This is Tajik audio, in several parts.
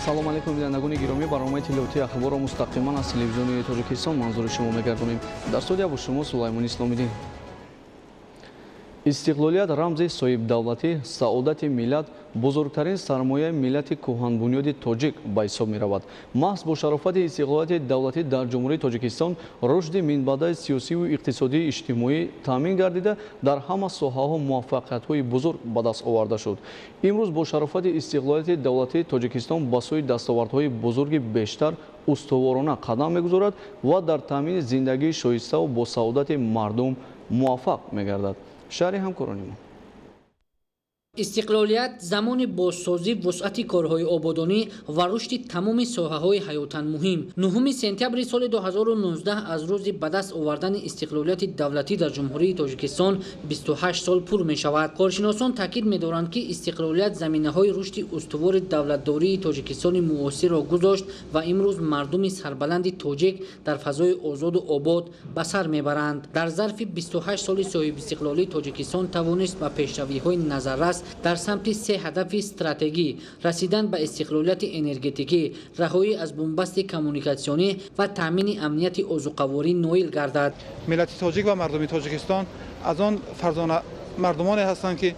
ассалому алайкум бинандагони гиромӣ, барномаи телевизиони ахборро мустақиман аз телевизиони Тоҷикистон манзури шумо мегардонем. Дар студия бо шумо Сулаймон Исломиддин. Истиқлолият рамзи соҳибдавлатӣ, саодати миллат, бузургтарин сармояи миллати кӯҳанбунёди тоҷик ба ҳисоб меравад. Маҳз бо шарофати истиқлолияти давлатӣ дар ҷумҳурии Тоҷикистон рушди минбаъдаи сиёсиву иқтисодии иҷтимоӣ таъмин гардида, дар ҳама соҳаҳо муваффақиятҳои бузург ба даст оварда шуд. Имрӯз бо шарофати истиқлолияти давлатии Тоҷикистон ба сӯи дастовардҳои бузурги бештар устуворона қадам мегузорад ва дар таъмини зиндагии шоиставу бо саодати мардум муваффақ мегардад. شهری همکارانیم. استقلالیت زمان بازسازی وسعت کارهای آبادانی و رشد تمام ساحه‌های حیاتاً مهم. 9 سپتامبر سال 2019 از روز به دست آوردن استقلالیت دولتی در جمهوری تاجیکستان 28 سال پر می شود. کارشناسان تاکید می دارند که استقلالیت زمینه‌های رشد استوار دولتداری تاجیکستان معاصر را گذاشت و امروز مردم سربلند تاجیک در فضای آزاد و آباد به سر میبرند. در ظرف 28 سال صاحب استقلالی تاجیکستان توانست به پیشروی‌های نظررس در سمت 3 هدف استراتژی رسیدن به استقلالیت انرژتیکی، رهایی از بنبست کمونیکاسیونی و تامین امنیت عضوقواری نویل گردد. ملت تاجیک و مردم تاجیکستان از آن فرزانه مردمانی هستند که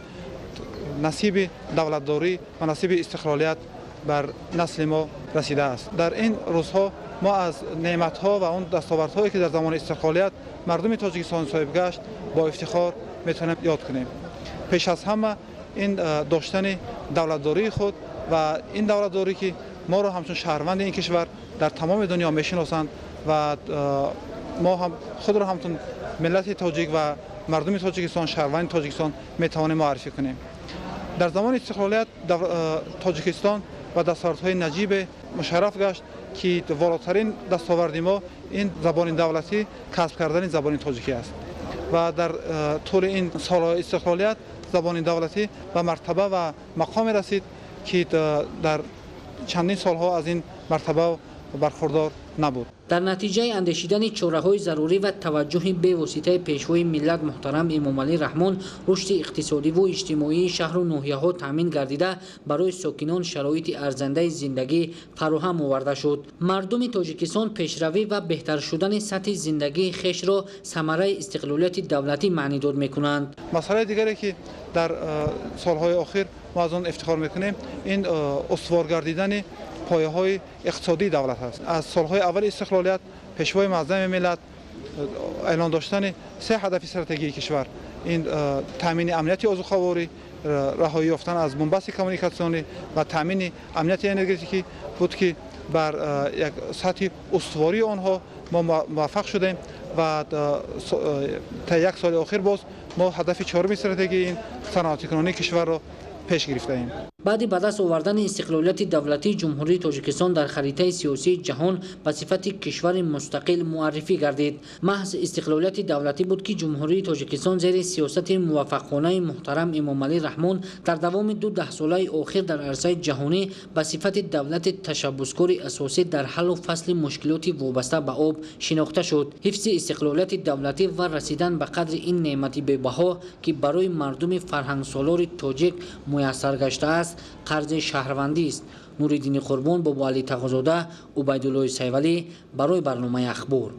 نصیب دولتداری و نصیب استقلالیت بر نسل ما رسیده است. در این روزها ما از نعمت‌ها و اون دستاوردهایی که در زمان استقلالیت مردم تاجیکستان صاحب گشت با افتخار میتونیم یاد کنیم. پیش از همه این داشتن دولتداری خود و این دولتداری که ما را همچون شهروند این کشور در تمام دنیا میشناسند و ما هم خود را همچون ملت تاجیک و مردم تاجیکستان، شهروند تاجیکستان میتوانیم معرفی کنیم. در زمان استقلالیت تاجیکستان و دستاوردهای نجیب مشرف گشت که والاترین دستاورد ما این زبان دولتی کسب کردن زبان تاجیکی است و در طول این سالهای استقلالیت زبان دولتی و مرتبه و مقام رسید که در چندین سالها از این مرتبه برخوردار نبود. در نتیجه اندیشیدن چاره‌های ضروری و توجه به واسطه پیشوای ملت محترم امام علی رحمان، رشد اقتصادی و اجتماعی شهر و ناحیه‌ها تامین گردیده برای ساکنان شرایط ارزنده زندگی فراهم آورده شد. مردم تاجیکستان پیشروی و بهتر شدن سطح زندگی خویش را ثمره استقلالیت دولتی معنی داد می‌کنند. مسئله دیگری که در سالهای اخیر ما از آن افتخار می‌کنیم این استوار گردیدن پایه‌های اقتصادی دولت است. از سالهای اول استقلالیت پیشوای معظم ملت اعلان داشتن 3 هدف استراتژی کشور، این تامین امنیت عضوقواری، رهایی یافتن از بنبست کمونیکاسیونی و تامین امنیت انرژتیکی بود که بر یک سطح استواری آنها ما موفق شدیم و تا 1 سال اخیر باز ما هدف 4 استراتژی این صنعتی کنونی کشور را پیش گرفتیم. بعد به دست آوردن استقلالیت دولتی جمهوری تاجیکستان در خریطه سیاسی جهان به صفت کشور مستقل معرفی گردید. محض استقلالیت دولتی بود که جمهوری تاجیکستان زیر سیاست موفقانه محترم امام علی رحمان در دوام 2 ساله اخیر در عرصه جهانی به صفت دولت تشبثکار اساسی در حل و فصل مشکلات وابسته به آب شناخته شد. حفظ استقلالیت دولتی و رسیدن به قدر این نعمت بی‌بها که برای مردم فرهنگ سالار تاجیک میسر گشته است قرض شهروندی است. نوریدین قربان با علی تقاضاده، عبیدالله سیولی برای برنامه اخبار.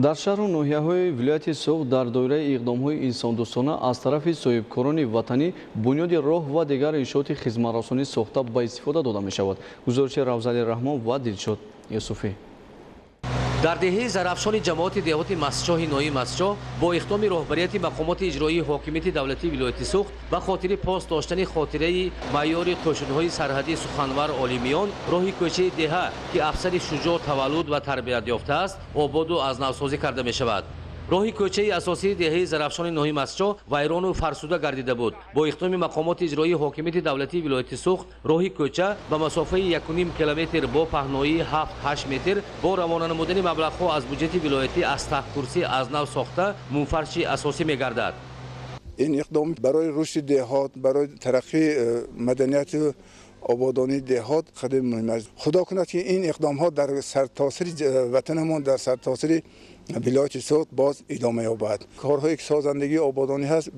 در شهر و ناحیه‌های ولایت سوق در دایره اقدام‌های انسان‌دوستانه از طرف صاحبکاران وطنی بنیاد راه و دیگر انشاءات خدمت‌رسانی ساخته به استفاده داده می‌شود. گزارش روزعلی رحمان و دلشاد یوسفی. در دهه زرافشان جماعت دهات مسجد نوی مسجد با اقدام رهبریت مقامات اجرایی حاکمیت دولتی ولایت سوخت و خاطر پاس داشتن خاطره معیار قشون‌های سرحدی سخنور عالمیان راهی کوچه دهه که افسر شجاع تولد و تربیت یافته است آباد و از نوسازی کرده می شود. راهی کوچه اساسی دهه زرافشان نوی مسجد ویران و فرسوده گردیده بود. با اقدام مقامات اجرایی حاکمیت دولتی ولایت سوخت راهی کوچه به مسافه 1.5 کیلومتر با پهنایی 7-8 متر با روانه نمودن مبلغ‌ها از بودجه ولایتی از ته کرسی از نو ساخته منفرش اساسی می‌گردد. این اقدام برای رشد دهات، برای ترقی مدنیت آبادانی دهات خیلی مهم است. خدا کند که این اقدام ها در سرتاسر وطنمان در سرتاسر ولایت سوخت باز ادامه یابد. کارهایی که سازندگی آبادانی هست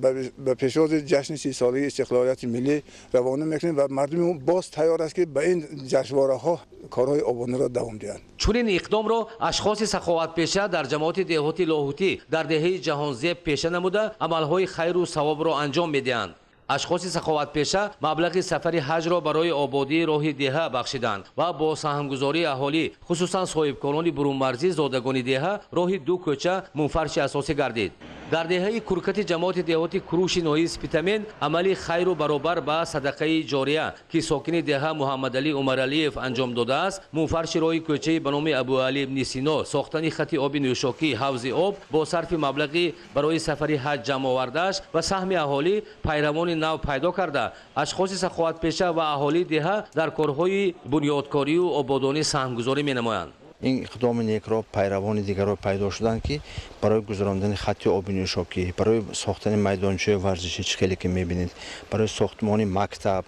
به پیشواز جشن 30 سالگی استقلالیت ملی روانه میکنیم و مردم باز تیار است که به این جشنواره ها کارهای آبادانی را دوام دهند. چنین اقدام را اشخاص سخاوتپیشه در جماعت دهاتی لاهوتی در دهه جهانزیب پیشه نموده عملهای خیر و ثواب را انجام میدهند. اشخاص سخاوتپیشه مبلغ سفر حج را برای آبادی راه دهه بخشیدند و با سهمگذاری اهالی خصوصا صاحبکاران برونمرزی زادگان دهه راه دو کوچه منفرش اساسی گردید. در دهه کرکت جماعت دهاتی کروش نوحی سپیتامین عملی خیر و برابر با صدقه جاریه که ساکن دهه محمد علی عمرعلیف انجام داده است منفرش راه کوچه به نام ابو علی ابن سینا ساختن خط آب نوشاکی حوض آب با صرف مبلغی برای سفر حج جمع آورده‌اش و سهم اهالی پیروان نو پیدا کرده اشخاص سخاوتپیشه و اهالی دهه در کارهای بنیادکاری و آبادانی سهمگذاری می‌نمایند. این اقدام نیک را پیروان دیگر را پیدا شدند که برای گذراندن خط آب نوشاکی، برای ساختن میدانچه ورزشی چخیلی که می‌بینید، برای ساختمان مکتب،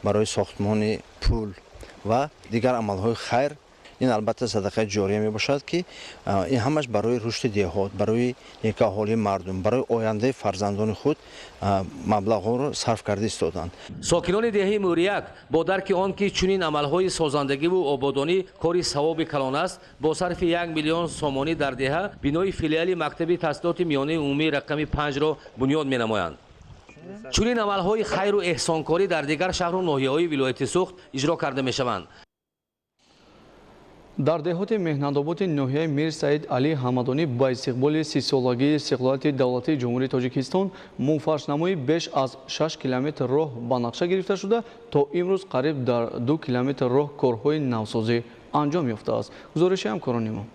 برای ساختمان پول و دیگر عملهای خیر. این البته صدقه جاریه می باشد که این همش برای رشد دهات، برای نیک اهالی مردم، برای آینده فرزندان خود مبلغ ها را صرف کرده ایستادند. ساکنان دهه موریک با درک آن که چنین عملهای سازندگی و آبادانی کاری ثواب کلان است با صرف 1 میلیون سومانی در دهه بنای فیلیال مکتب تحصیلات میانه عمومی رقم 5 را بنیاد می نمایند. چنین عملهای خیر و احسانکاری در دیگر شهر و ناحیه‌های ولایت سوخت اجرا کرده می شوند. در دهات مهنت‌آباد ناحیه میر سعید علی حمدانی با استقبال 30 سالگی استقلالات دولتی جمهوری تاجیکستان منفرش‌نمایی بیش از 6 کیلومتر راه با نقشه گرفته شده تا امروز قریب در 2 کیلومتر راه کارهای نوسازی انجام یافته است. گزارش همکاران ما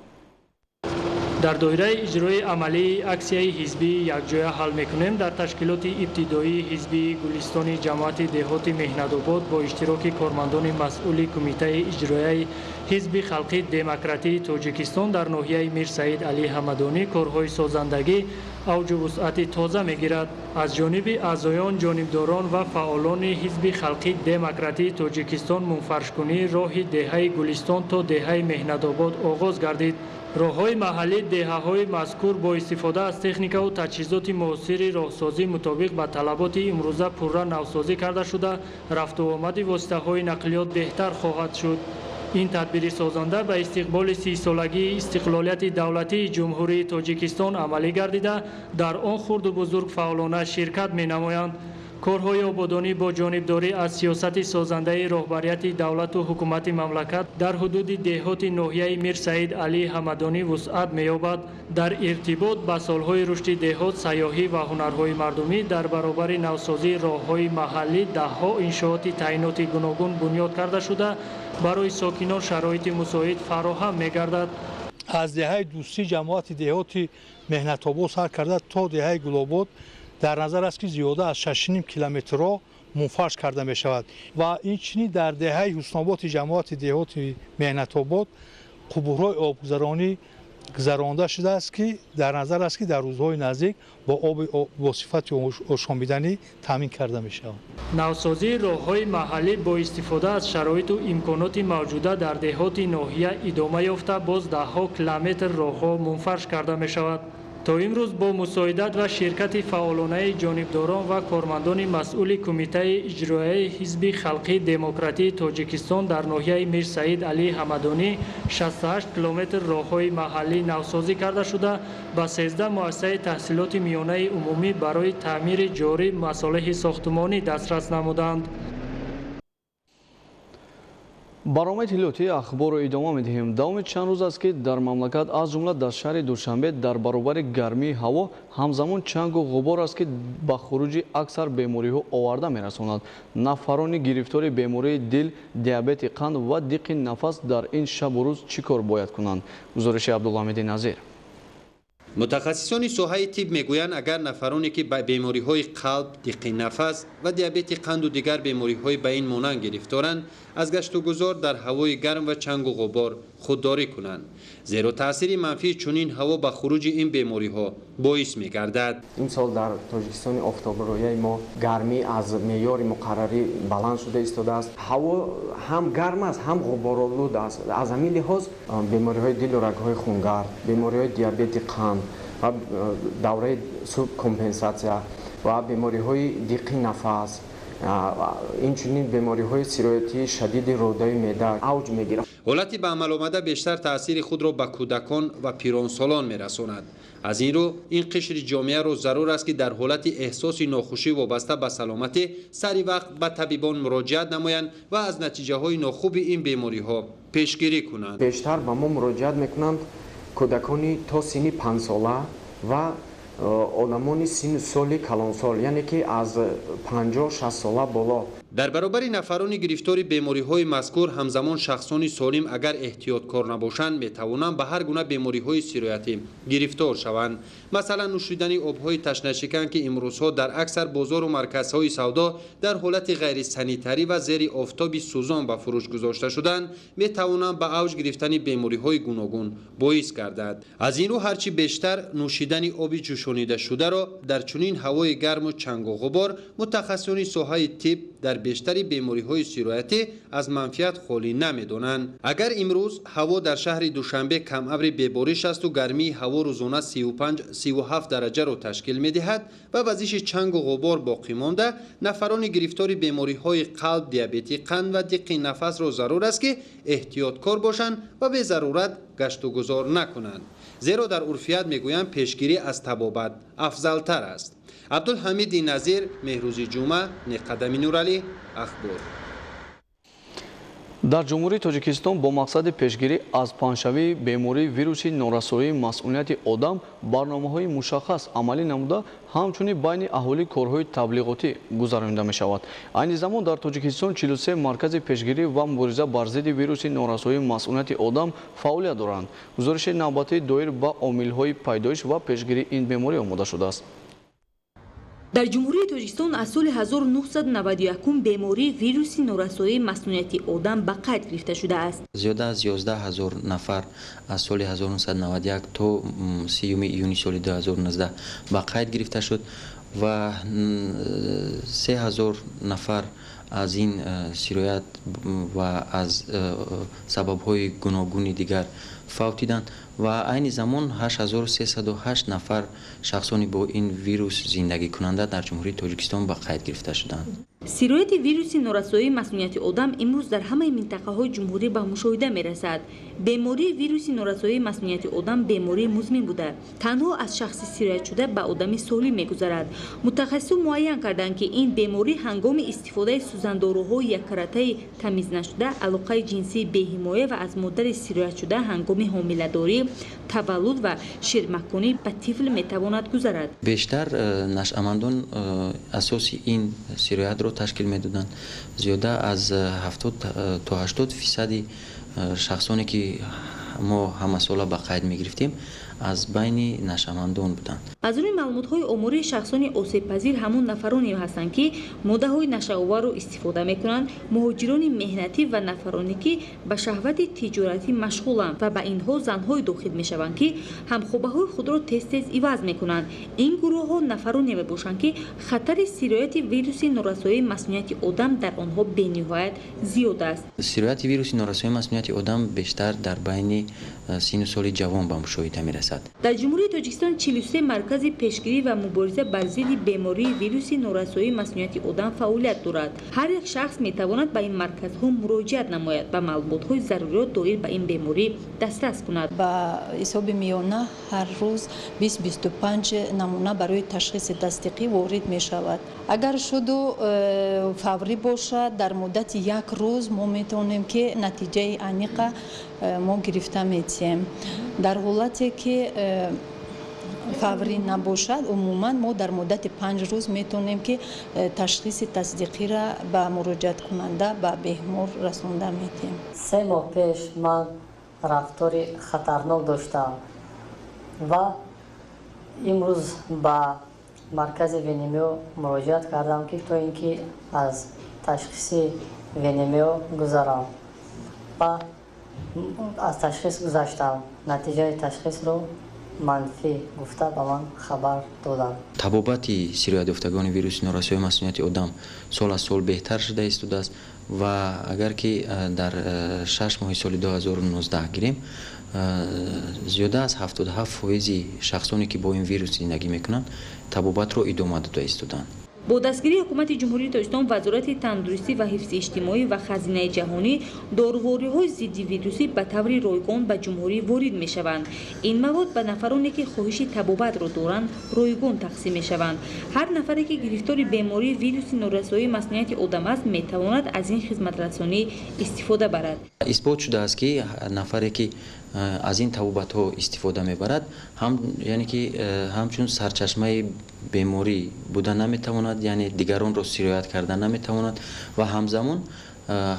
در دایره اجرای عملی اکسیای حزبی یکجای حل میکنیم در تشکیلات ابتدایی حزبی گلستان جماعت دهات مهنت‌آباد با اشتراک کارمندان مسئول کمیته اجرایی حزب خلقی دموکراتی تاجیکستان در ناحیه میر سعید علی حمدانی کارهای سازندگی اوج و وسعت تازه میگیرد. از جانب اعضایان، جانبداران و فعالان حزب خلقی دموکراتی تاجیکستان منفرش‌کنی راه دهه گلستان تا دهه مهنت‌آباد آغاز گردید. راه‌های محلی دهه‌های مذکور با استفاده از تکنیک و تجهیزات معاصر راهسازی مطابق به طلبات امروزه پورا نوسازی کرده شده رفت و آمد واسطه‌های نقلیات بهتر خواهد شد. این تدبیر سازنده به استقبال 30 سالگی استقلالیت دولتی جمهوری تاجیکستان عملی گردیده در آن خرد و بزرگ فعالانه شرکت می‌نمایند. کارهای آبادانی با جانبداری از سیاست سازنده رهبریت دولت و حکومت مملکت در حدود دهات ناحیه میر سعید علی حمدانی وسعت می‌یابد. در ارتباط با سالهای رشد دهات، سیاحی و هنرهای مردمی در برابر نوسازی راه‌های محلی ده‌ها انشاءات تعییناتی گوناگون بنیاد کرده شده برای ساکنان شرایط مساعد فراهم می‌گردد. از دهه دوستی جماعت دهاتی مهنت‌آباد سر کرده تا دهه گل‌آباد در نظر است که زیاده از 6.5 کیلومتر را منفرش کرده می شود و این چنین در دهه حسن‌آباد جماعت دهاتی مهنت‌آباد قبورهای آبگذرانی گذرانده شده است که در نظر است که در روزهای نزدیک با آب با صفت آشامیدنی تامین کرده می شود. نوسازی راه‌های محلی با استفاده از شرایط و امکانات موجوده در دهات ناحیه ادامه یافته باز ده‌ها کیلومتر راه‌ها منفرش کرده می شود. تا امروز با مساعدت و شرکت فعالانه جانبداران و کارمندان مسئول کمیته اجرایی حزب خلقی دموکراتی تاجیکستان در ناحیه میر سعید علی حمدانی 68 کیلومتر راه‌های محلی نوسازی کرده شده با 13 مؤسسه تحصیلات میانه عمومی برای تعمیر جاری مصالح ساختمانی دسترس نمودند. برنامه تلویزیونی اخبار رو ادامه می‌دهیم. دوام چند روز است که در مملکت از جمله در شهر دوشنبه در برابر گرمی هوا همزمان چنگ و غبار است که با خروج اکثر بیماری‌ها آورده می‌رساند. نفران گرفتار بیماری دل، دیابت قند و دیق نفس در این شب و روز چیکار باید کنند؟ گزارش عبدالحمید نظیر. متخصصان соҳаи тиб мегӯянд агар нафароне ки ба бемориҳои қалб, диққи нафас ва диабети қанду дигар бемориҳои ба ин монанд гирифторанд аз гаштугузор дар ҳавои гарм ва чангу ғубор худдорӣ кунанд, зеро таъсири манфии чунин ҳаво ба хуруҷи ин бемориҳо боис мегардад. имсол дар тоҷикистони офтоброяи мо гармӣ аз меъёри муқаррарӣ баланд шуда истодааст. ҳаво ҳам гарм аст, ҳам ғуборолуд аст. аз ҳамин лиҳоз бемориҳои дилу рагҳои хунгард, бемориҳои диабети қанд ва давраи субкомпенсатсия ва бемориҳои диққи нафас, инчунин бемориҳои сироятии шадиди рӯдаи меъда авҷ мегирад. ҳолати ба амаломада бештар таъсири худро ба кӯдакон ва пиронсолон мерасонад. аз ин рӯ ин қишри ҷомеаро зарур аст ки дар ҳолати эҳсоси нохушӣ вобаста ба саломатӣ сари вақт ба табибон муроҷиат намоянд ва аз натиҷаҳои нохуби ин бемориҳо пешгирӣ кунанд. бештар ба мо муроҷиат мекунанд кӯдакони то синни 5 сола ва одамони синни соли калонсол, яъне ки аз 50-60 сола боло. дар баробари нафарони гирифтори бемориҳои мазкур ҳамзамон шахсони солим агар эҳтиёткор набошанд метавонанд ба ҳар гуна бемориҳои сироятӣ гирифтор шаванд. масалан нӯшидани обҳои ташнашикан ки имрӯзҳо дар аксар бозору марказҳои савдо дар ҳолати ғайрисанитарӣ ва зери офтоби сӯзон ба фурӯш гузошта шуданд метавонанд ба авҷ гирифтани бемориҳои гуногун боис гардад. аз ин рӯ ҳарчи бештар нӯшидани оби ҷӯшонидашударо дар чунин ҳавои гарму чангу ғубор мутахассисони соҳаи тиб дар бештари бемориҳои сироятӣ аз манфиат холӣ намедонанд. агар имрӯз ҳаво дар шаҳри душанбе камабри бебориш асту гармии ҳаво рӯзона 35-37 дараҷаро ташкил медиҳад ва вазиши чангу ғубор боқӣ монда, нафарони гирифтори бемориҳои қалб, диабети қанд ва диққи нафасро зарур аст ки эҳтиёткор бошанд ва безарурат гаштугузор накунанд, зеро дар урфият мегӯянд пешгирӣ аз табобат афзалтар аст. абдулҳамиди назир, меҳрӯзи ҷумъа, неқадами нуралӣ, ахбор. дар ҷумҳурии тоҷикистон бо мақсади пешгирӣ аз паҳншавии бемории вируси норасоии масъулияти одам барномаҳои мушаххас амалӣ намуда, ҳамчунин байни аҳолӣ корҳои таблиғотӣ гузаронида мешавад. айни замон дар тоҷикистон 43 маркази пешгирӣ ва мубориза бар зидди вируси норасоии масъулияти одам фаъолият доранд. гузориши навбатӣ доир ба омилҳои пайдоиш ва пешгирии ин беморӣ омода шудааст. дар ҷумҳурии тоҷикистон аз соли 1991 бемории вируси норасоии маснунияти одам ба қайд гирифта шудааст. зиёда аз 11 000 нафар аз соли 1991 то 30 июни соли 2019 ба қайд гирифта шуд ва 3000 нафар аз ин сироят ва аз сабабҳои гуногуни дигар фавтиданд ва айни замон 8308 нафар шахсони бо ин вирус зиндагӣ кунанда дар ҷумҳурии тоҷикистон ба қайд гирифта шуданд. сирояти вируси норасоии маснунияти одам имрӯз дар ҳамаи минтақаҳои ҷумҳурӣ ба мушоҳида мерасад. бемории вируси норасоии маснунияти одам бемории музмин буда танҳо аз шахси сироятшуда ба одами солим мегузарад. мутахассисон муайян карданд ки ин беморӣ ҳангоми истифодаи сӯзандоруҳои яккаратаи тамиз нашуда, алоқаи ҷинсии беҳимоя ва аз моддари сироятшуда ҳангоми ҳомиладорӣ, таваллуд ва ширмакунӣ ба тифл метавонад гузарад. бештар нашъамандон асоси ин сироятро ташкил медоданд. зиёда аз 70 то 80% шахсоне ки мо ҳамасола ба қайд мегирифтем аз байни нашъамандон буданд. аз рӯи маълумотҳои омории шахсони осебпазир ҳамон нафароне ҳастанд ки моддаҳои нашаоварро истифода мекунанд, муҳоҷирони меҳнатӣ ва нафароне ки ба шаҳвати тиҷоратӣ машғуланд ва ба инҳо занҳое дохил мешаванд ки ҳамхобаҳои худро тез иваз мекунанд. ин гурӯҳҳо нафароне мебошанд ки хатари сирояти вируси норасоии маснунияти одам дар онҳо бениҳоят зиёд аст. сирояти вируси норасоии маснунияти одам бештар дар байни синну соли ҷавон ба мушоҳида мерасад. дар ҷумҳурии тоҷикистон 43 маркази пешгирӣ ва мубориза бар зидди бемории вируси норасоии маснунияти одам фаъолият дорад. ҳар як шахс метавонад ба ин марказҳо муроҷиат намояд ва маълумотҳои заруриёт доир ба ин беморӣ дастрас кунад. ба ҳисоби миёна ҳар рӯз 20-25 намуна барои ташхиси тасдиқӣ ворид мешавад. агар шуду фаврӣ бошад, дар муддати як рӯз мо метавонем ки натиҷаи аниқа мо гирифта метиҳем. дар ҳолате ки фаврӣ набошад, умуман мо дар муддати 5 рӯз метавонем ки ташхиси тасдиқира ба муроҷиаткунанда ба беҳмор расонда метиҳем. 3 моҳ пеш ман рафтори хатарнок доштам ва امروز با مرکز وینیمیو مراجعت کردم که تا اینکه از تشخیص وینیمیو گذرم و از تشخیص گذشتم نتیجه تشخیص رو منفی گفته به من خبر دادند. табобати сироят ёфтагони вируси норасоии масмунияти одам сол аз сол беҳтар шуда истодааст ва агар ки дар 6 моҳи соли 2019 гирем зиёда аз 77% шахсоне ки бо ин вирус зиндагӣ мекунанд табобатро идома дода истодаанд. бо дастгирии ҳукумати ҷумҳурии тоҷикистон вазорати тандурустӣ ва ҳифзи иҷтимоӣ ва хазинаи ҷаҳонӣ дорувориҳои зидди вирусӣ ба таври ройгон ба ҷумҳурӣ ворид мешаванд. ин мавод ба нафароне ки хоҳиши табобатро доранд ройгон тақсим мешаванд. ҳар нафаре ки гирифтори бемории вируси норасоии маснуияти одам аст метавонад аз ин хизматрасонӣ истифода барад. исбот шудааст ки нафаре ки аз ин табобатҳо истифода мебарад яъне ки ҳамчун сарчашмаи беморӣ буда наметавонад, яъне дигаронро сироят карда наметавонад ва ҳамзамон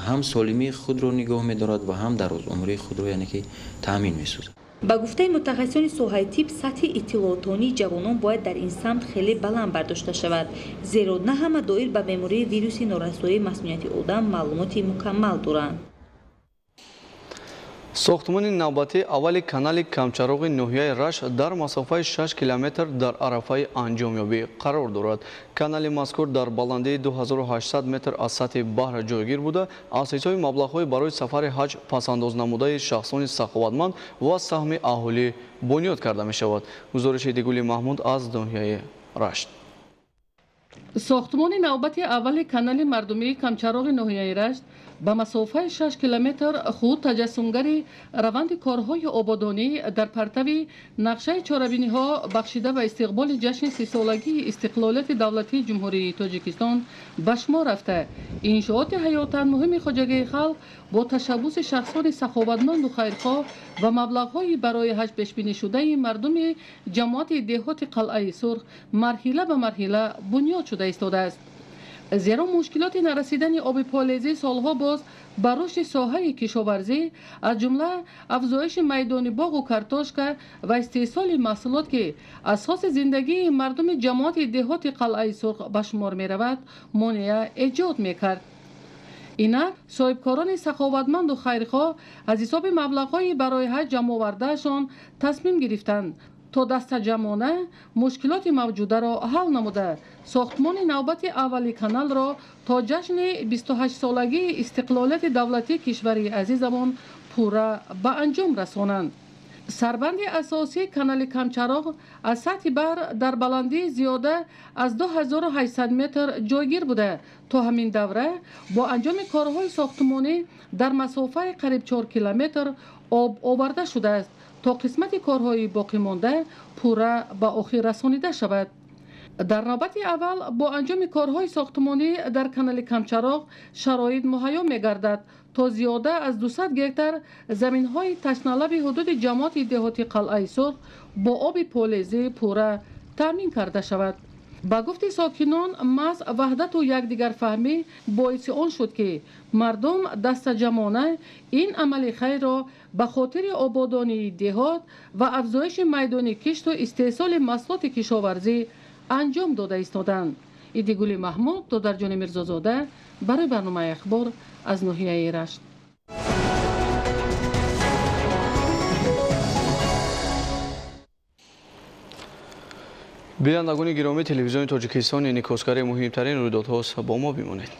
ҳам солимии худро нигоҳ медорад ва ҳам дарозумрии худро яъне ки таъмин месозад. ба гуфтаи мутахассисони соҳаи тиб сатҳи иттилоотонии ҷавонон бояд дар ин самт хеле баланд бардошта шавад, зеро на ҳама доир ба бемории вируси норасоии масмунияти одам маълумоти мукаммал доранд. сохтмони навбатӣ аввали канали камчароғи ноҳияи рашт дар масофаи 6 километр дар арафаи анҷомёбӣ қарор дорад. канали мазкур дар баландии 2800 метр аз сатҳи баҳр ҷойгир буда асосҳои маблағҳои барои сафари ҳаҷ пасандознамудаи шахсони саховатманд ва саҳми аҳолӣ бунёд карда мешавад. гузориши Дигули Маҳмуд аз ноҳияи рашт. сохтмони навбати аввали канали мардумии камчароғи ноҳияи рашт ба масофаи 6 километр худ таҷассумгари раванди корҳои ободонӣ дар партави нақшаи чорабиниҳо бахшида ба истиқболи ҷашни сисолагии истиқлолияти давлатии ҷумҳурии тоҷикистон ба шумор рафта, иншооти ҳаётан муҳими хоҷагии халқ бо ташаббуси шахсони саховатманду хайрхоҳ ва маблағҳои барои ҳаҷ пешбинишудаи мардуми ҷамоати деҳоти қалъаи сурх марҳила ба марҳила бунёд шуда истодааст. зеро мушкилоти нарасидани оби полезӣ солҳо боз ба рушди соҳаи кишоварзӣ аз ҷумла афзоиши майдони боғу картошка ва истеҳсоли маҳсулот ки асоси зиндагии мардуми ҷамоати деҳоти қалъаи сурх ба шумор меравад монеа эҷод мекард. инак соҳибкорони саховатманду хайрхоҳ аз ҳисоби маблағҳои барои ҳаҷ ҷамъовардаашон тасмим гирифтанд то дастаҷамона мушкилоти мавҷударо ҳал намуда сохтмони навбати аввали каналро то ҷашни 28-солагии истиқлолияти давлатии кишвари азизамон пурра ба анҷом расонанд. сарбанди асосии канали камчароғ аз сатҳи баҳр дар баландии зиёда аз 2800 метр ҷойгир буда то ҳамин давра бо анҷоми корҳои сохтмонӣ дар масофаи қариб 4 километр об оварда шудааст то қисмати корҳои боқимонда пурра ба охир расонида шавад. дар навбати аввал бо анҷоми корҳои сохтмонӣ дар канали камчароғ шароит муҳайё мегардад то зиёда аз 200 гектар заминҳои ташналаби ҳудуди ҷамоати деҳоти қалъаи сурх бо оби полезӣ пурра таъмин карда шавад. ба гуфти сокинон маҳз ваҳдату якдигарфаҳмӣ боиси он шуд ки мардум дастаҷамона ин амали хайрро ба хотири ободонии деҳот ва афзоиши майдони кишту истеҳсоли маҳсулоти кишоварзӣ анҷом дода истоданд. Идигули Маҳмуд, Додарҷони Мирзозода, барои барномаи ахбор аз ноҳияи рашт. бинандагони гиромӣ, телевизиони Тоҷикистон инъикосгари муҳимтарин рӯйдодҳост ба мо бимонед.